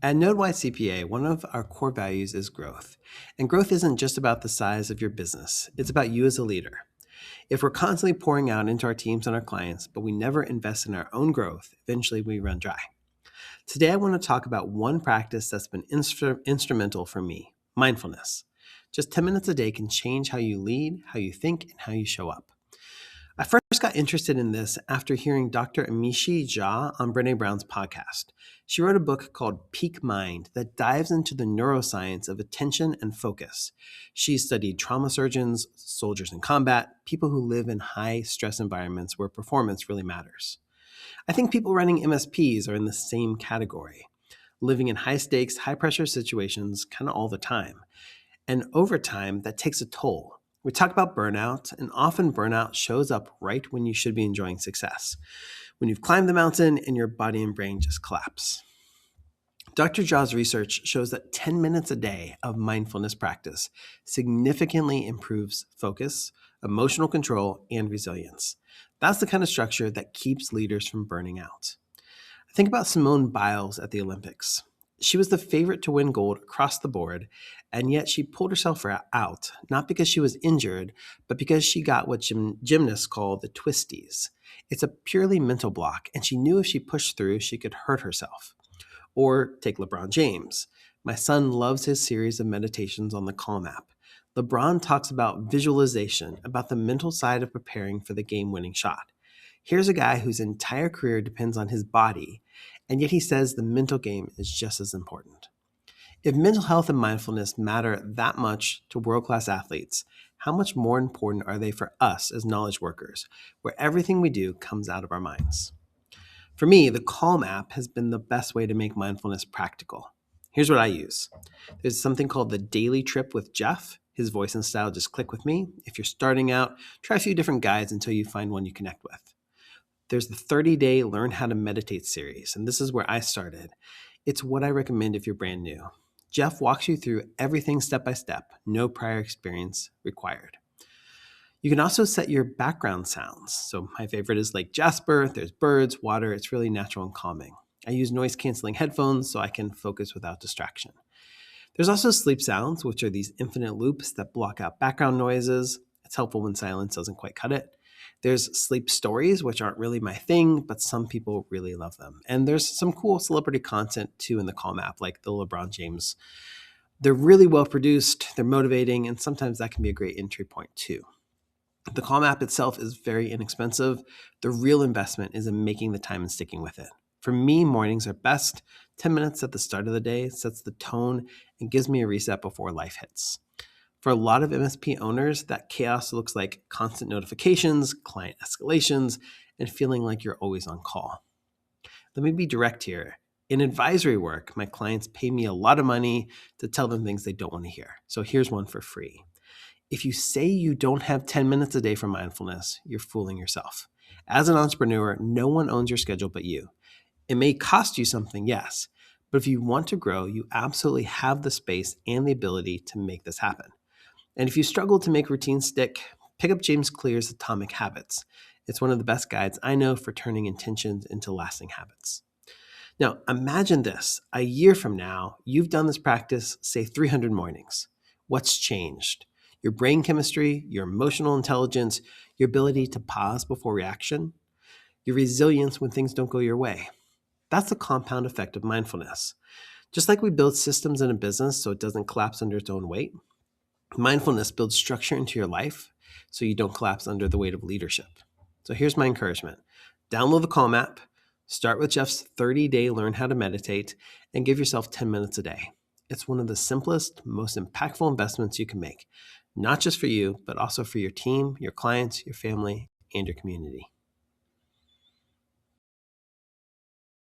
At NodeWide CPA, one of our core values is growth. And growth isn't just about the size of your business, it's about you as a leader. If we're constantly pouring out into our teams and our clients, but we never invest in our own growth, eventually we run dry. Today, I want to talk about one practice that's been instrumental for me: mindfulness. Just 10 minutes a day can change how you lead, how you think, and how you show up. I first got interested in this after hearing Dr. Amishi Jha on Brené Brown's podcast. She wrote a book called Peak Mind that dives into the neuroscience of attention and focus. She studied trauma surgeons, soldiers in combat, people who live in high stress environments where performance really matters. I think people running MSPs are in the same category, living in high stakes, high pressure situations kind of all the time. And over time, that takes a toll. We talk about burnout, and often burnout shows up right when you should be enjoying success, when you've climbed the mountain and your body and brain just collapse. Dr. Jha's research shows that 10 minutes a day of mindfulness practice significantly improves focus, emotional control, and resilience. That's the kind of structure that keeps leaders from burning out. Think about Simone Biles at the Olympics. She was the favorite to win gold across the board, and yet she pulled herself out, not because she was injured, but because she got what gymnasts call the twisties. It's a purely mental block, and she knew if she pushed through, she could hurt herself. Or take LeBron James. My son loves his series of meditations on the Calm app. LeBron talks about visualization, about the mental side of preparing for the game-winning shot. Here's a guy whose entire career depends on his body, and yet he says the mental game is just as important. If mental health and mindfulness matter that much to world-class athletes, how much more important are they for us as knowledge workers, where everything we do comes out of our minds? For me, the Calm app has been the best way to make mindfulness practical. Here's what I use. There's something called the Daily Trip with Jeff. His voice and style just click with me. If you're starting out, try a few different guides until you find one you connect with. There's the 30-day Learn How to Meditate series, and this is where I started. It's what I recommend if you're brand new. Jeff walks you through everything step by step, no prior experience required. You can also set your background sounds. So my favorite is Lake Jasper. There's birds, water. It's really natural and calming. I use noise-canceling headphones so I can focus without distraction. There's also sleep sounds, which are these infinite loops that block out background noises. It's helpful when silence doesn't quite cut it. There's sleep stories, which aren't really my thing, but some people really love them. And there's some cool celebrity content too in the Calm app, like the LeBron James. They're really well produced, they're motivating, and sometimes that can be a great entry point too. The Calm app itself is very inexpensive. The real investment is in making the time and sticking with it. For me, mornings are best. 10 minutes at the start of the day sets the tone and gives me a reset before life hits. For a lot of MSP owners, that chaos looks like constant notifications, client escalations, and feeling like you're always on call. Let me be direct here. In advisory work, my clients pay me a lot of money to tell them things they don't want to hear. So here's one for free. If you say you don't have 10 minutes a day for mindfulness, you're fooling yourself. As an entrepreneur, no one owns your schedule but you. It may cost you something, yes, but if you want to grow, you absolutely have the space and the ability to make this happen. And if you struggle to make routines stick, pick up James Clear's Atomic Habits. It's one of the best guides I know for turning intentions into lasting habits. Now, imagine this. A year from now, you've done this practice, say 300 mornings. What's changed? Your brain chemistry, your emotional intelligence, your ability to pause before reaction, your resilience when things don't go your way. That's the compound effect of mindfulness. Just like we build systems in a business so it doesn't collapse under its own weight, mindfulness builds structure into your life so you don't collapse under the weight of leadership. So here's my encouragement. Download the Calm app, start with Jeff's 30-day Learn How to Meditate, and give yourself 10 minutes a day. It's one of the simplest, most impactful investments you can make, not just for you, but also for your team, your clients, your family, and your community.